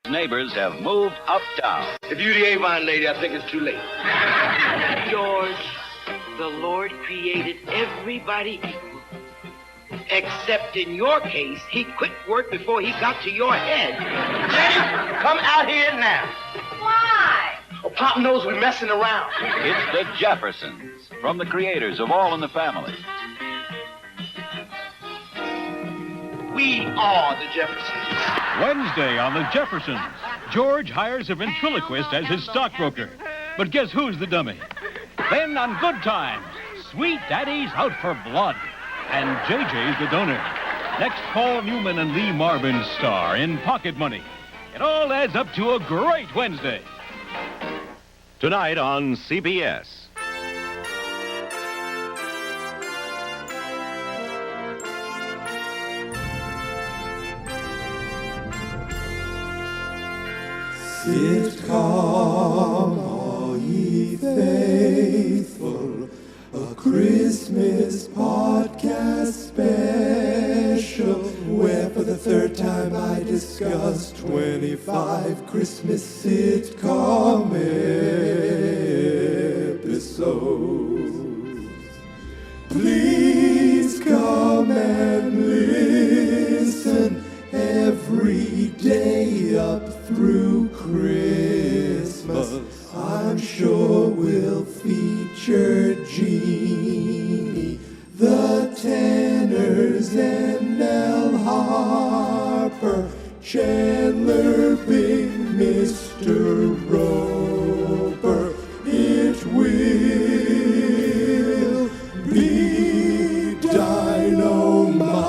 neighbors have moved uptown. If you're the Avon lady, I think it's too late. George, the Lord created everybody equal. Except in your case, he quit work before he got to your head. Jenny, come out here now. Why? Oh, Pop knows we're messing around. It's the Jeffersons, from the creators of All in the Family. We are the Jeffersons. Wednesday on the Jeffersons, George hires a ventriloquist as his stockbroker. But guess who's the dummy? Then on Good Times, Sweet Daddy's out for blood. And JJ's the donor. Next, Paul Newman and Lee Marvin star in Pocket Money. It all adds up to a great Wednesday. Tonight on CBS. Sitcom, are ye faithful? A Christmas podcast special, where for the third time I discuss 25 Christmas sitcom episodes. Please come and listen every day up through Christmas. I'm sure we'll feature Jeannie, the Tanners, and Nell Harper, Chandler, Big Mr. Roper. It will be dynamite.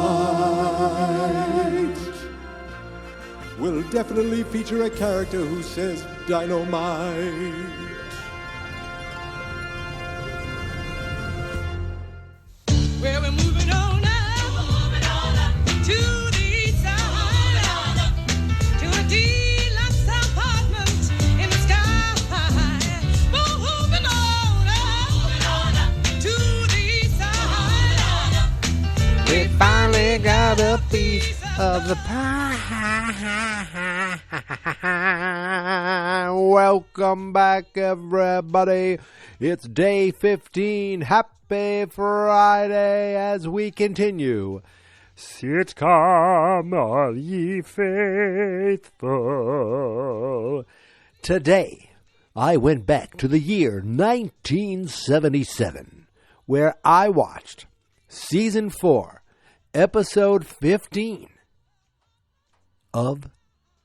We'll definitely feature a character who says dynamite. Well, we're moving on up to the east side, to a deluxe apartment in the sky. Moving on up to the east side. We finally got a piece of the pie. Welcome back, everybody. It's day 15. Happy Friday as we continue. Sitcom, are ye faithful? Today, I went back to the year 1977, where I watched Season 4, Episode 15 of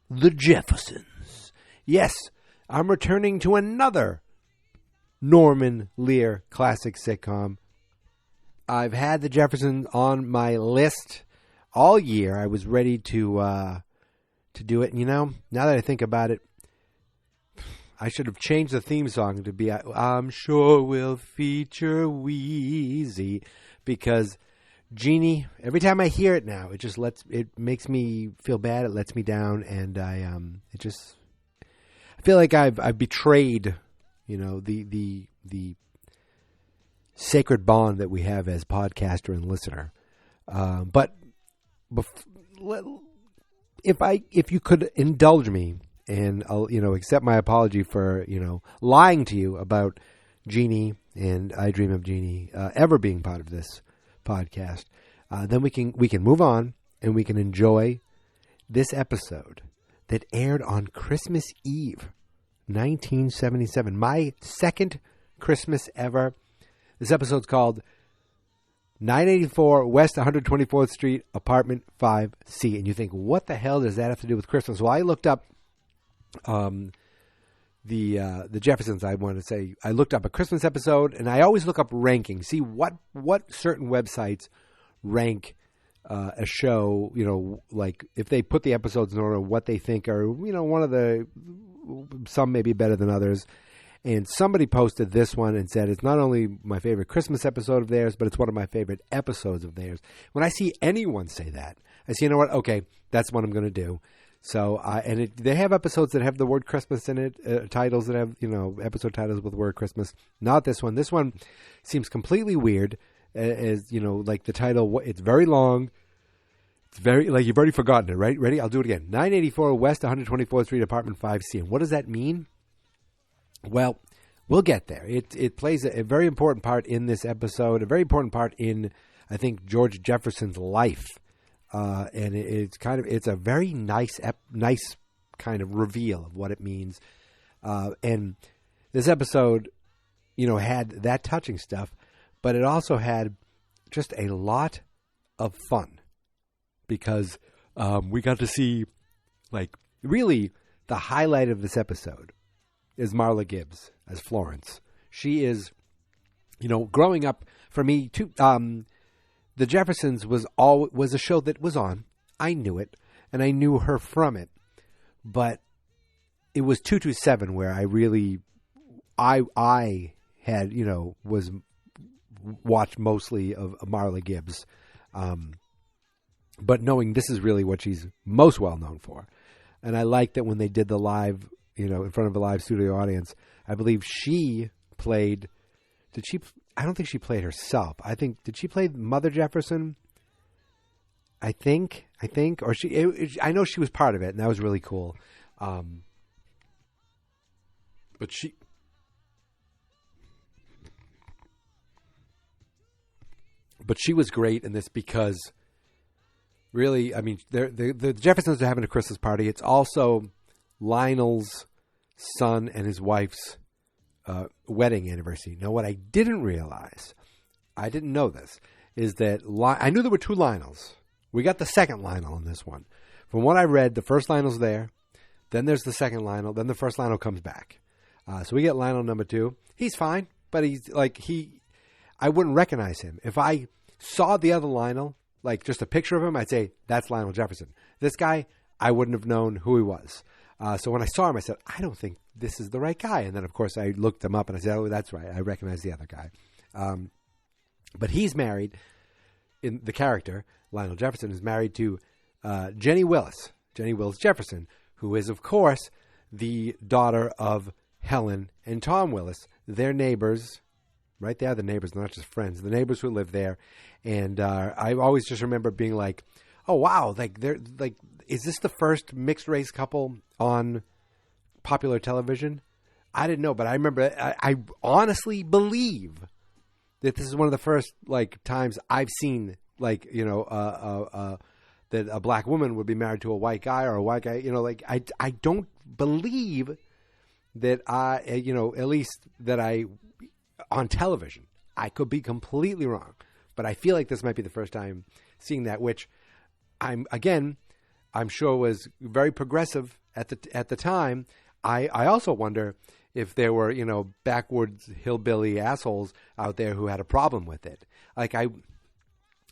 The Jeffersons. Yes, I'm returning to another Norman Lear classic sitcom. I've had The Jeffersons on my list all year. I was ready to do it. And, you know, now that I think about it, I should have changed the theme song to be I'm sure we'll feature Wheezy, because Jeannie, every time I hear it now, it makes me feel bad. It lets me down, and I feel like I've betrayed, you know, the sacred bond that we have as podcaster and listener. But if you could indulge me and accept my apology for lying to you about Jeannie and I Dream of Jeannie ever being part of this podcast, then we can move on and we can enjoy this episode that aired on Christmas Eve, 1977. My second Christmas ever. This episode's called 984 West 124th Street, Apartment 5C. And you think, what the hell does that have to do with Christmas? Well, I looked up the Jeffersons. I want to say I looked up a Christmas episode, and I always look up rankings. See what certain websites rank a show, like if they put the episodes in order, what they think are, one of the, some may be better than others. And somebody posted this one and said, it's not only my favorite Christmas episode of theirs, but it's one of my favorite episodes of theirs. When I see anyone say that, I say, you know what? Okay, that's what I'm going to do. So, they have episodes that have the word Christmas in it, titles that have, episode titles with the word Christmas. Not this one. This one seems completely weird. As like the title, it's very long. It's very, like, you've already forgotten it, right? Ready? I'll do it again. 984 West 124th Street, Apartment 5C. And what does that mean? Well, we'll get there. It plays a very important part in this episode, a very important part in, I think, George Jefferson's life. And it's a very nice kind of reveal of what it means. And this episode, had that touching stuff, but it also had just a lot of fun because we got to see, like, really the highlight of this episode is Marla Gibbs as Florence. She is, growing up for me too. The Jeffersons was a show that was on. I knew it, and I knew her from it, but it was 227 where I really, I had, was watched mostly of Marla Gibbs, but knowing this is really what she's most well known for. And I like that when they did the live, in front of a live studio audience, I believe she played, I don't think she played herself. Did she play Mother Jefferson? I think, or I know she was part of it, and that was really cool. But she was great in this because, really, I mean, the Jeffersons are having a Christmas party. It's also Lionel's son and his wife's wedding anniversary. Now, what I didn't realize, I didn't know this, is that I knew there were two Lionels. We got the second Lionel in this one. From what I read, the first Lionel's there, then there's the second Lionel, then the first Lionel comes back. So we get Lionel number 2. He's fine, but I wouldn't recognize him. If I saw the other Lionel, like just a picture of him, I'd say, that's Lionel Jefferson. This guy, I wouldn't have known who he was. So when I saw him, I said, I don't think this is the right guy. And then, of course, I looked him up and I said, oh, that's right. I recognize the other guy. But he's married, in the character, Lionel Jefferson, is married to Jenny Willis Jefferson, who is, of course, the daughter of Helen and Tom Willis. They're neighbors. Right there, the neighbors, not just friends. The neighbors who live there. And I always just remember being like, oh, wow, is this the first mixed-race couple on popular television? I didn't know, but I remember, I honestly believe that this is one of the first, times I've seen, that a black woman would be married to a white guy or a white guy. I don't believe that at least that on television. I could be completely wrong, but I feel like this might be the first time seeing that, which I'm sure was very progressive at the time. I also wonder if there were, backwoods hillbilly assholes out there who had a problem with it.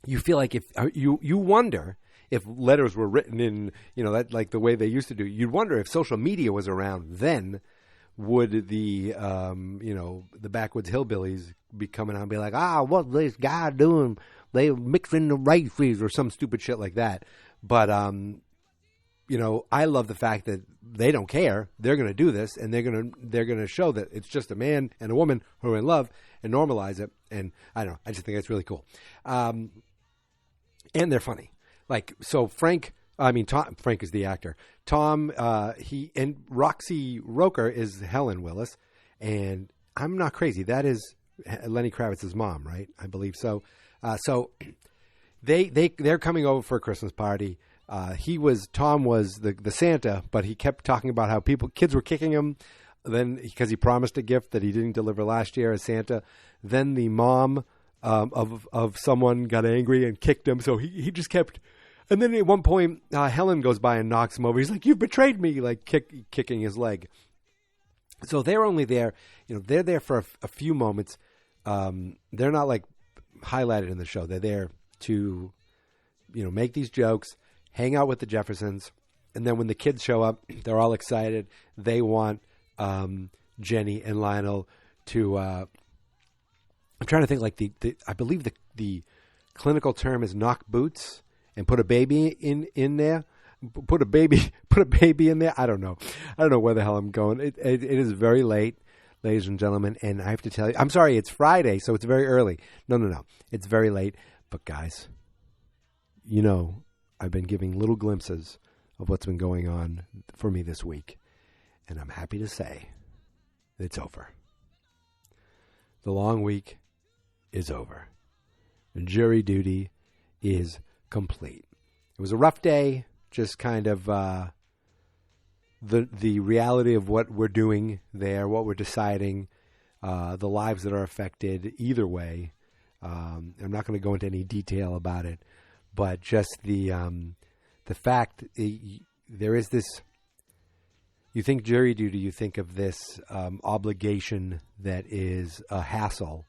You feel like if you wonder if letters were written in, that the way they used to do. You'd wonder if social media was around then. Would the backwoods hillbillies be coming out and be like, what's this guy doing? They mixing the races or some stupid shit like that. But, I love the fact that they don't care. They're going to do this, and they're going to show that it's just a man and a woman who are in love and normalize it. And I don't know. I just think that's really cool. And they're funny. Frank is the actor. Tom, and Roxy Roker is Helen Willis, and I'm not crazy. That is Lenny Kravitz's mom, right? I believe so. So they're coming over for a Christmas party. Tom was the Santa, but he kept talking about how kids were kicking him. Then because he promised a gift that he didn't deliver last year as Santa. Then the mom of someone got angry and kicked him. So he just kept. And then at one point, Helen goes by and knocks him over. He's like, "You've betrayed me!" Kicking his leg. So they're only there, they're there for a few moments. They're not highlighted in the show. They're there to, make these jokes, hang out with the Jeffersons, and then when the kids show up, they're all excited. They want Jenny and Lionel to. I'm trying to think. I believe the clinical term is knock boots. And put a baby in there. Put a baby in there. I don't know where the hell I'm going. It is very late, ladies and gentlemen, and I have to tell you, I'm sorry, it's Friday, so it's very early. No, it's very late. But guys, I've been giving little glimpses of what's been going on for me this week. And I'm happy to say it's over. The long week is over. And jury duty is complete. It was a rough day, just kind of the reality of what we're doing there, what we're deciding, the lives that are affected either way. I'm not going to go into any detail about it, but just the fact there is this. You think jury duty, you think of this obligation that is a hassle,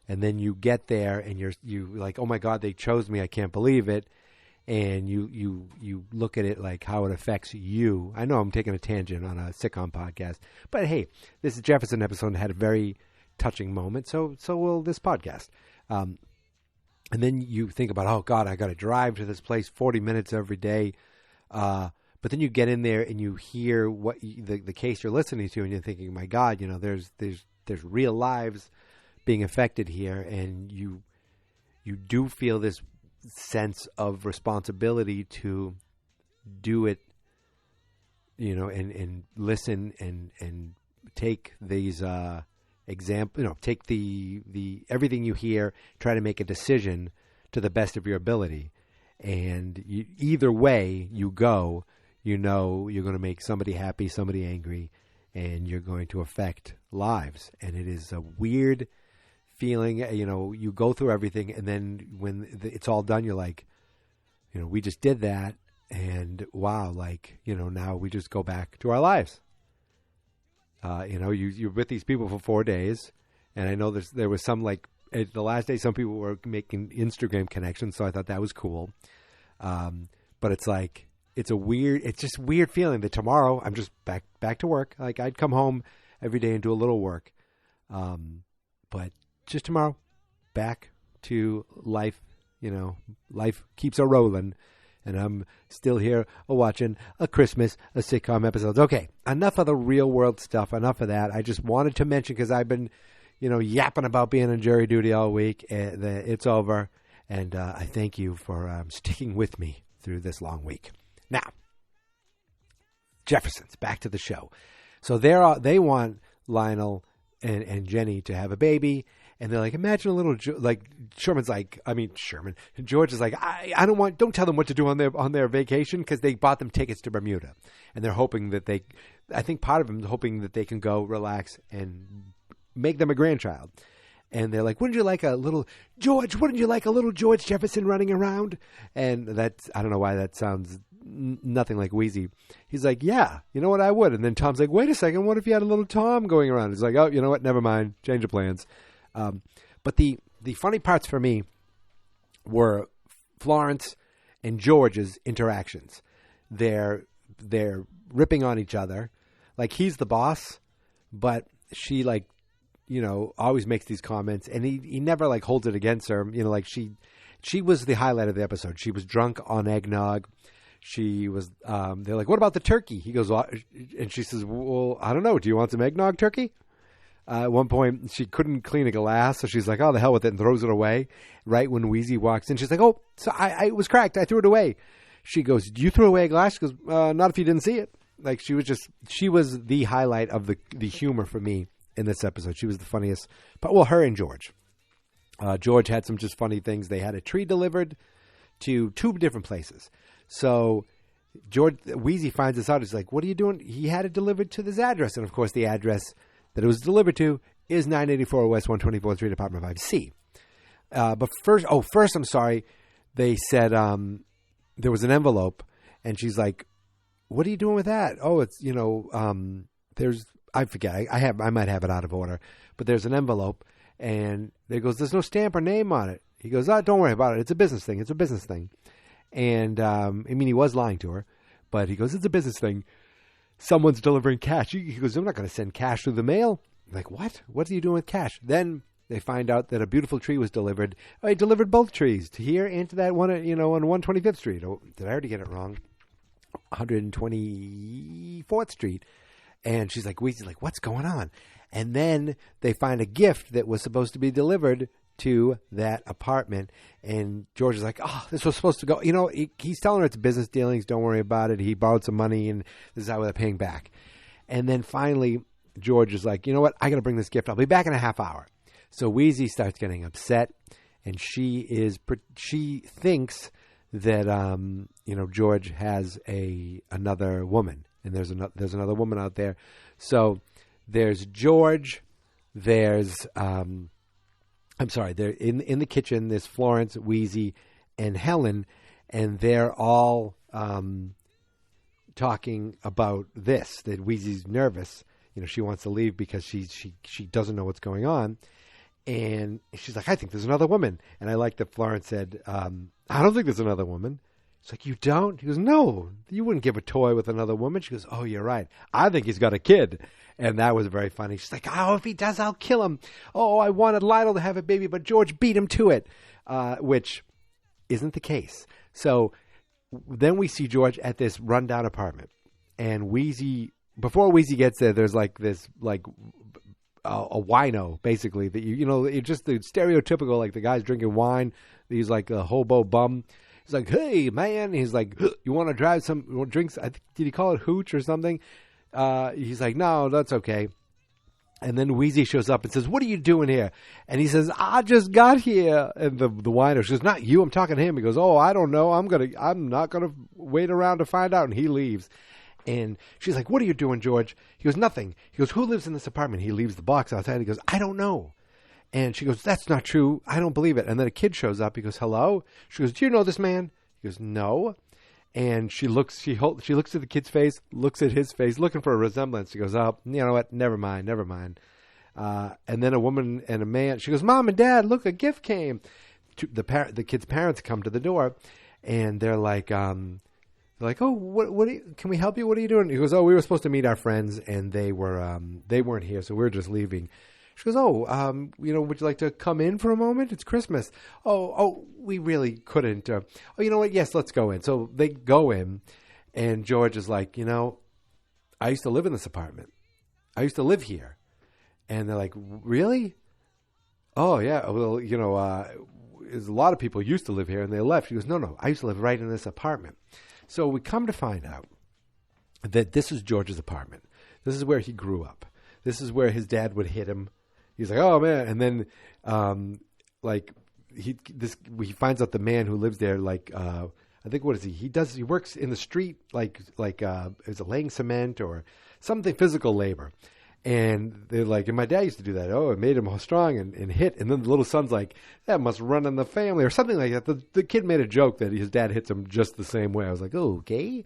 and then you get there and you like, oh my God, they chose me, I can't believe it, and you look at it like how it affects you. I know I'm taking a tangent on a sitcom podcast, but hey, this is Jefferson episode and had a very touching moment, so will this podcast. And then you think about, oh God, I got to drive to this place 40 minutes every day. But then you get in there and you hear what the case you're listening to, and you're thinking, my God, there's real lives being affected here, and you do feel this sense of responsibility to do it, and listen and take these take the everything you hear, try to make a decision to the best of your ability, and either way you go. You're going to make somebody happy, somebody angry, and you're going to affect lives. And it is a weird feeling. You go through everything, and then when it's all done, you're like, we just did that, and wow, now we just go back to our lives. You're with these people for 4 days, and I know there was some, the last day, some people were making Instagram connections, so I thought that was cool. But it's like, it's just weird feeling that tomorrow I'm just back to work. Like I'd come home every day and do a little work. But just tomorrow, back to life, life keeps a rolling, and I'm still here watching a sitcom episodes. Okay, enough of the real world stuff. Enough of that. I just wanted to mention, because I've been, yapping about being on jury duty all week. It's over. And I thank you for sticking with me through this long week. Now, Jeffersons, back to the show. So they want Lionel and Jenny to have a baby, and they're like, imagine a little George is like, I don't tell them what to do on their vacation, because they bought them tickets to Bermuda, and they're hoping that I think part of them is hoping that they can go relax and make them a grandchild. And they're like, wouldn't you like a little George Jefferson running around? And that's, I don't know why that sounds nothing like Wheezy. He's like, yeah, you know what, I would. And then Tom's like, wait a second, what if you had a little Tom going around? He's like, oh, you know what, never mind, change of plans. But the funny parts for me were Florence and George's interactions. They're ripping on each other. Like, he's the boss, but she, always makes these comments, and he never, holds it against her. She was the highlight of the episode. She was drunk on eggnog. She was, they're like, what about the turkey? He goes, well, and she says, well, I don't know. Do you want some eggnog turkey? At one point, she couldn't clean a glass, so she's like, oh, the hell with it, and throws it away. Right when Wheezy walks in, she's like, oh, so I it was cracked. I threw it away. She goes, do you throw away a glass? She goes, not if you didn't see it. She was the highlight of the humor for me in this episode. She was the funniest. But, well, her and George. George had some just funny things. They had a tree delivered to 2 different places. So Wheezy finds this out. He's like, what are you doing? He had it delivered to this address. And, of course, the address that it was delivered to is 984 West 124th Street, Apartment 5C. But first, I'm sorry, they said there was an envelope. And she's like, what are you doing with that? Oh, it's, there's, I forget. I might have it out of order. But there's an envelope. And there goes, there's no stamp or name on it. He goes, oh, don't worry about it. It's a business thing. It's a business thing. And, he was lying to her, but he goes, it's a business thing. Someone's delivering cash. He goes, I'm not going to send cash through the mail. I'm like, what? What are you doing with cash? Then they find out that a beautiful tree was delivered. I delivered both trees, to here and to that one, on 125th Street. Oh, did I already get it wrong? 124th Street. And she's like, what's going on? And then they find a gift that was supposed to be delivered to that apartment, and George is like, oh, this was supposed to go. He's telling her it's business dealings. Don't worry about it. He borrowed some money, and this is how they're paying back. And then finally, George is like, you know what? I got to bring this gift. I'll be back in a half hour. So Wheezy starts getting upset, and she thinks that George has another woman, and there's another woman out there. So there's George. There's they're in the kitchen. There's Florence, Wheezy, and Helen, and they're all talking about this. That Wheezy's nervous. She wants to leave because she doesn't know what's going on, and she's like, I think there's another woman. And I like that Florence said, I don't think there's another woman. She's like, you don't? He goes, no, you wouldn't give a toy with another woman. She goes, oh, you're right. I think he's got a kid. And that was very funny. She's like, oh, if he does, I'll kill him. Oh, I wanted Lionel to have a baby, but George beat him to it, which isn't the case. So then we see George at this rundown apartment. And before Wheezy gets there, there's like this, a wino, basically, that it's just the stereotypical, like the guy's drinking wine. He's like a hobo bum. He's like, hey, man. He's like, you want to drive some drinks? Did he call it hooch or something? He's like, no, that's okay. And then Wheezy shows up and says, what are you doing here? And he says, I just got here. And the wino says, not you, I'm talking to him. He goes, oh, I don't know. I'm not going to wait around to find out. And he leaves. And she's like, what are you doing, George? He goes, nothing. He goes, who lives in this apartment? He leaves the box outside. He goes, I don't know. And she goes, that's not true. I don't believe it. And then a kid shows up. He goes, hello? She goes, do you know this man? He goes, no. And she looks at the kid's face, looks at his face, looking for a resemblance. She goes, oh, you know what? Never mind. And then a woman and a man, she goes, Mom and Dad, look, a gift came. The kid's parents come to the door, and they're like, oh, can we help you? What are you doing? He goes, oh, we were supposed to meet our friends, and they weren't here, so we're just leaving. She goes, oh, would you like to come in for a moment? It's Christmas. Oh, we really couldn't. Oh, you know what? Yes, let's go in. So they go in, and George is like, I used to live in this apartment. I used to live here. And they're like, really? Oh, yeah. Well, there's a lot of people used to live here, and they left. She goes, no, I used to live right in this apartment. So we come to find out that this is George's apartment. This is where he grew up. This is where his dad would hit him. He's like, oh, man. And then, he finds out the man who lives there, I think, what is he? He works in the street, is it laying cement or something, physical labor. And they're like, and my dad used to do that. Oh, it made him strong and hit. And then the little son's like, that must run in the family or something like that. The kid made a joke that his dad hits him just the same way. I was like, oh, okay.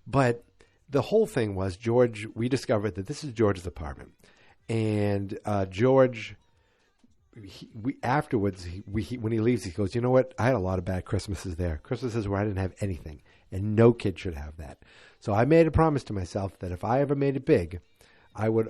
But the whole thing was we discovered that this is George's apartment. And George, when he leaves, he goes, you know what? I had a lot of bad Christmases there. Christmases where I didn't have anything. And no kid should have that. So I made a promise to myself that if I ever made it big, I would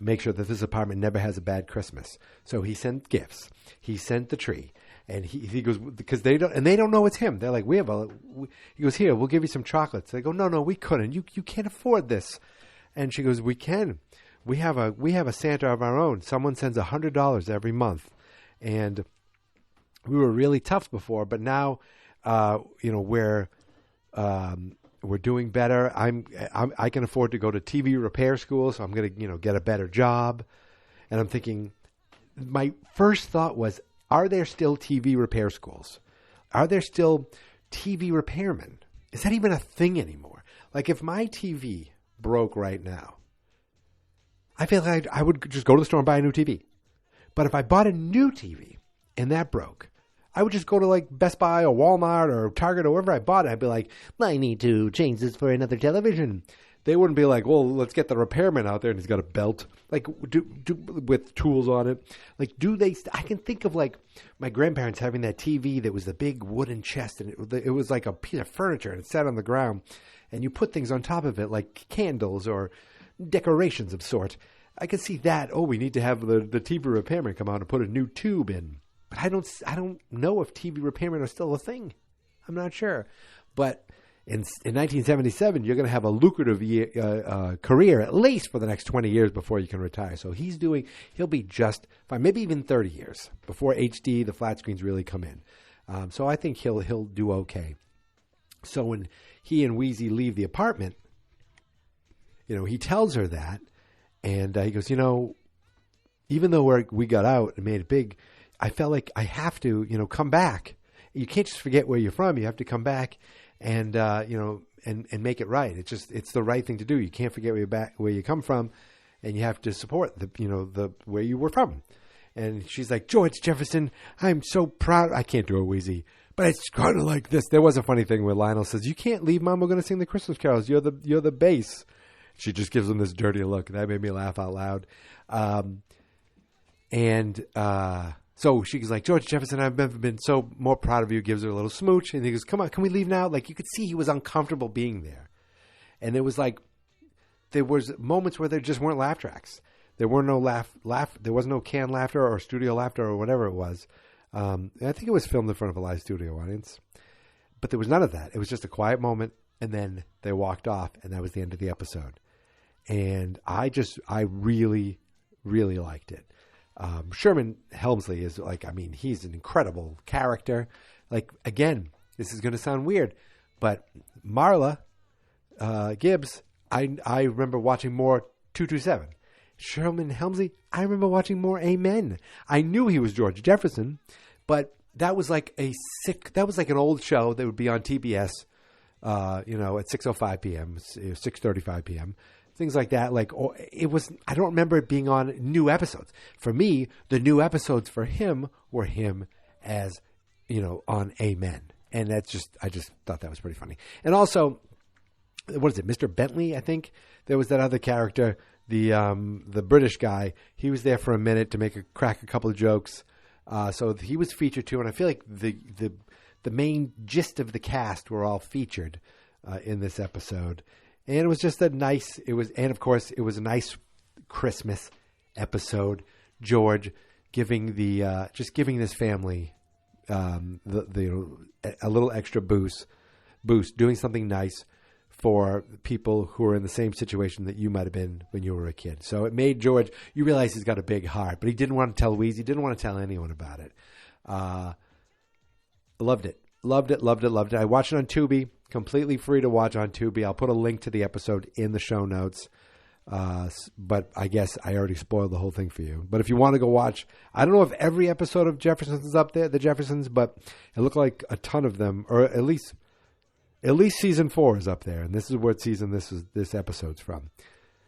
make sure that this apartment never has a bad Christmas. So he sent gifts. He sent the tree, and he goes, because they don't know it's him. They're like, he goes, here, we'll give you some chocolates. They go, no, we couldn't. You can't afford this. And she goes, we can. We have a Santa of our own. Someone sends $100 every month, and we were really tough before, but now, we're doing better. I can afford to go to TV repair school, so I'm going to get a better job. And I'm thinking, my first thought was, are there still TV repair schools? Are there still TV repairmen? Is that even a thing anymore? Like, if my TV broke right now, I feel like I would just go to the store and buy a new TV. But if I bought a new TV and that broke, I would just go to Best Buy or Walmart or Target or wherever I bought it. I'd be like, I need to change this for another television. They wouldn't be like, well, let's get the repairman out there and he's got a belt, with tools on it. I can think of my grandparents having that TV that was the big wooden chest, and it was like a piece of furniture, and it sat on the ground, and you put things on top of it like candles or decorations of sort. I could see that. Oh, we need to have the TV repairman come out and put a new tube in. But I don't know if TV repairmen are still a thing. I'm not sure. But in 1977, you're going to have a lucrative career at least for the next 20 years before you can retire. So he'll be just fine, maybe even 30 years before HD, the flat screens really come in. So I think he'll do okay. So when he and Wheezy leave the apartment, he tells her that, and he goes, even though we got out and made it big, I felt like I have to, come back. You can't just forget where you're from. You have to come back and and make it right. It's the right thing to do. You can't forget where you come from, and you have to support the where you were from. And she's like, George Jefferson, I'm so proud. I can't do it, Wheezy, but it's kind of like this. There was a funny thing where Lionel says, "You can't leave, Mom. We're going to sing the Christmas carols. You're the bass." She just gives him this dirty look. That made me laugh out loud. So she's like, George Jefferson, I've never been so more proud of you. Gives her a little smooch. And he goes, come on, can we leave now? Like, you could see he was uncomfortable being there. And there was moments where there just weren't laugh tracks. There were no there was no canned laughter or studio laughter or whatever it was. I think it was filmed in front of a live studio audience. But there was none of that. It was just a quiet moment. And then they walked off, and that was the end of the episode. And I really, really liked it. Sherman Helmsley is he's an incredible character. Again, this is going to sound weird, but Marla Gibbs, I remember watching more 227. Sherman Helmsley, I remember watching more Amen. I knew he was George Jefferson, but that was like an old show that would be on TBS, at 6:05 p.m., 6:35 p.m., things like that. I don't remember it being on new episodes. For me, the new episodes for him were him as, on Amen. And I just thought that was pretty funny. And also, what is it, Mr. Bentley, I think? There was that other character, the British guy. He was there for a minute to crack a couple of jokes. So he was featured too. And I feel like the main gist of the cast were all featured in this episode. And it was just and of course, it was a nice Christmas episode. George giving this family a little extra boost, doing something nice for people who are in the same situation that you might have been when you were a kid. So it made George, you realize he's got a big heart, but he didn't want to tell Wheezy, didn't want to tell anyone about it. Loved it. I watched it on Tubi, completely free to watch on Tubi. I'll put a link to the episode in the show notes. But I guess I already spoiled the whole thing for you. But if you want to go watch, I don't know if every episode of Jeffersons is up there, the Jeffersons, but it looked like a ton of them, or at least season 4 is up there, and this is what season this episode's from.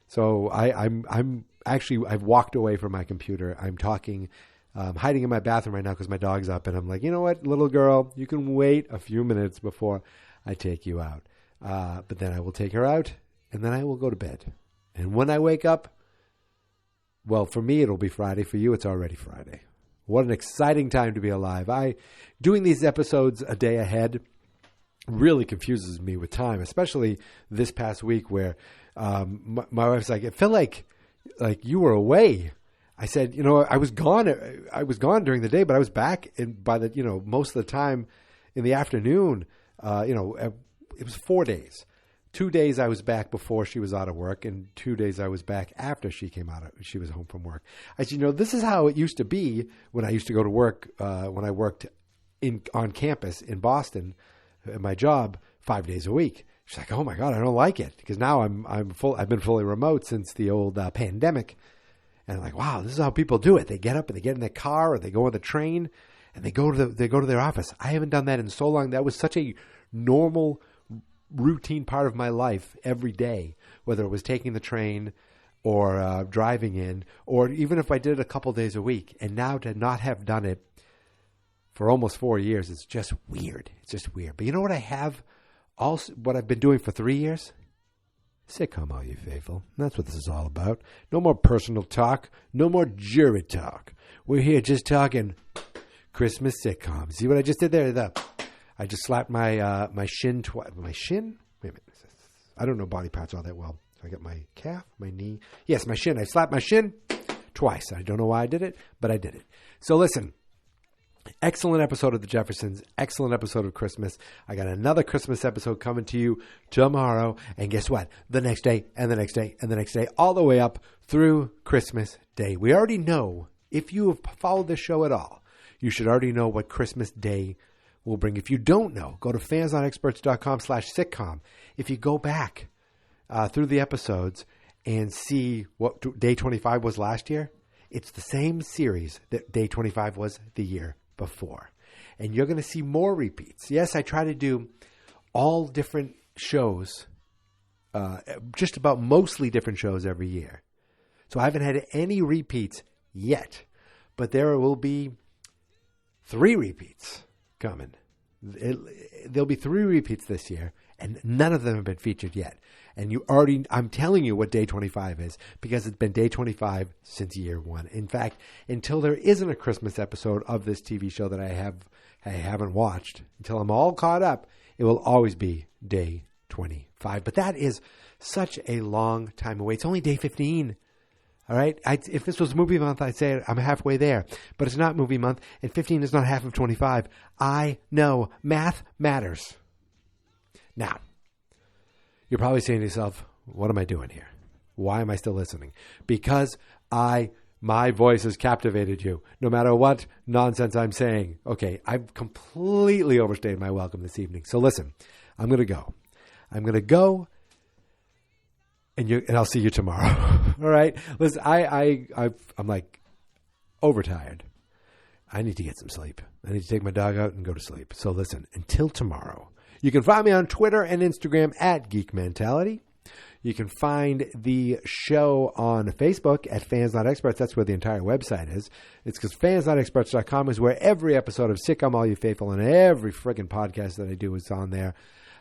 So I've walked away from my computer. I'm talking. Hiding in my bathroom right now because my dog's up, and I'm like, you know what, little girl, you can wait a few minutes before I take you out. But then I will take her out, and then I will go to bed. And when I wake up, well, for me, it'll be Friday. For you, it's already Friday. What an exciting time to be alive. Doing these episodes a day ahead really confuses me with time, especially this past week where my wife's like, it felt like you were away. I said, I was gone. I was gone during the day, but I was back by the, most of the time in the afternoon. It was 4 days. 2 days I was back before she was out of work, and 2 days I was back after she was home from work. I said, this is how it used to be when I used to go to work, when I worked on campus in Boston at my job 5 days a week. She's like, oh my God, I don't like it, because now I've been fully remote since the old pandemic. And I'm like, wow, this is how people do it. They get up and they get in their car or they go on the train and they go to their office. I haven't done that in so long. That was such a normal, routine part of my life every day, whether it was taking the train or driving in, or even if I did it a couple days a week. And now to not have done it for almost 4 years, it's just weird. It's just weird. But you know what what I've been doing for 3 years? Sitcom, all you faithful. That's what this is all about. No more personal talk. No more jury talk. We're here just talking Christmas sitcom. See what I just did there? I just slapped my shin twice. My shin? Wait a minute. I don't know body parts all that well. So I got my calf, my knee. Yes, my shin. I slapped my shin twice. I don't know why I did it, but I did it. So listen, Excellent episode of The Jeffersons. Excellent episode of Christmas. I got another Christmas episode coming to you tomorrow. And guess what? The next day, and the next day, and the next day, all the way up through Christmas Day. We already know, if you have followed this show at all, you should already know what Christmas Day will bring. If you don't know, go to fansnotexperts.com/sitcom. If you go back through the episodes and see what Day 25 was last year, it's the same series that Day 25 was the year before. And you're going to see more repeats. Yes, I try to do all different shows, just about mostly different shows every year. So I haven't had any repeats yet, but there will be 3 repeats coming. There'll be 3 repeats this year, and none of them have been featured yet. And I'm telling you what Day 25 is, because it's been Day 25 since year 1. In fact, until there isn't a Christmas episode of this TV show that I haven't watched, until I'm all caught up, it will always be Day 25. But that is such a long time away. It's only Day 15. All right? If this was movie month, I'd say I'm halfway there. But it's not movie month, and 15 is not half of 25. I know. Math matters. Now, you're probably saying to yourself, what am I doing here? Why am I still listening? Because my voice has captivated you, no matter what nonsense I'm saying. Okay, I've completely overstayed my welcome this evening. So listen, I'm going to go. And I'll see you tomorrow. All right? Listen, I'm like overtired. I need to get some sleep. I need to take my dog out and go to sleep. So listen, until tomorrow. You can find me on Twitter and Instagram at Geek Mentality. You can find the show on Facebook at Fans Not Experts. That's where the entire website is. It's because fansnotexperts.com is where every episode of Sitcom All You Faithful and every friggin' podcast that I do is on there.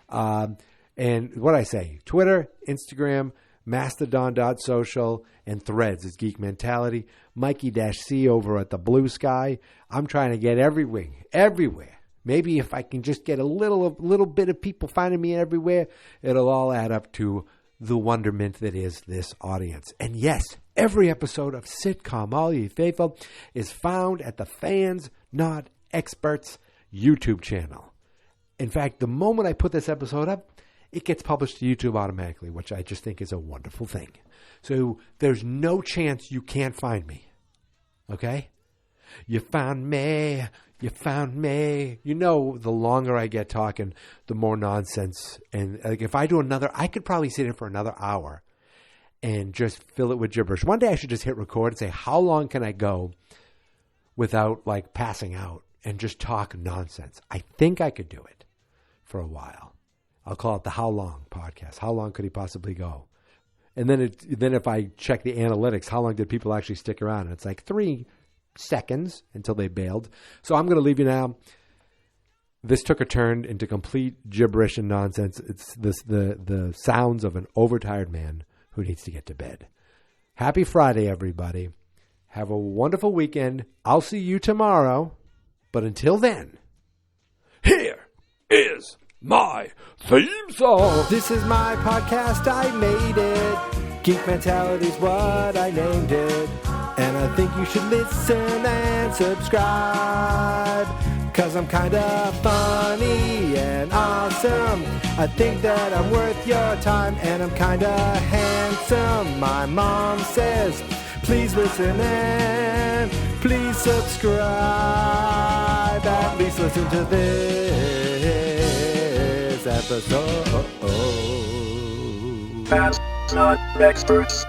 And what I say, Twitter, Instagram, Mastodon.social, and Threads is Geek Mentality. Mikey-C over at the Blue Sky. I'm trying to get everywhere. Maybe if I can just get a little bit of people finding me everywhere, it'll all add up to the wonderment that is this audience. And yes, every episode of Sitcom All You Faithful is found at the Fans Not Experts YouTube channel. In fact, the moment I put this episode up, it gets published to YouTube automatically, which I just think is a wonderful thing. So there's no chance you can't find me. Okay? You found me. You found me. You know, the longer I get talking, the more nonsense. And like, if I do I could probably sit here for another hour and just fill it with gibberish. One day I should just hit record and say, how long can I go without like passing out and just talk nonsense? I think I could do it for a while. I'll call it the How Long podcast. How long could he possibly go? And then if I check the analytics, how long did people actually stick around? And it's like 3 seconds until they bailed. So I'm going to leave you now. This took a turn into complete gibberish and nonsense. It's the sounds of an overtired man who needs to get to bed. Happy Friday, everybody. Have a wonderful weekend. I'll see you tomorrow. But until then, here is my theme song. This is my podcast. I made it. Geek Mentality's what I named it. And I think you should listen and subscribe, 'cause I'm kinda funny and awesome. I think that I'm worth your time, and I'm kinda handsome. My mom says, please listen and please subscribe. At least listen to this episode. Fans Not Experts.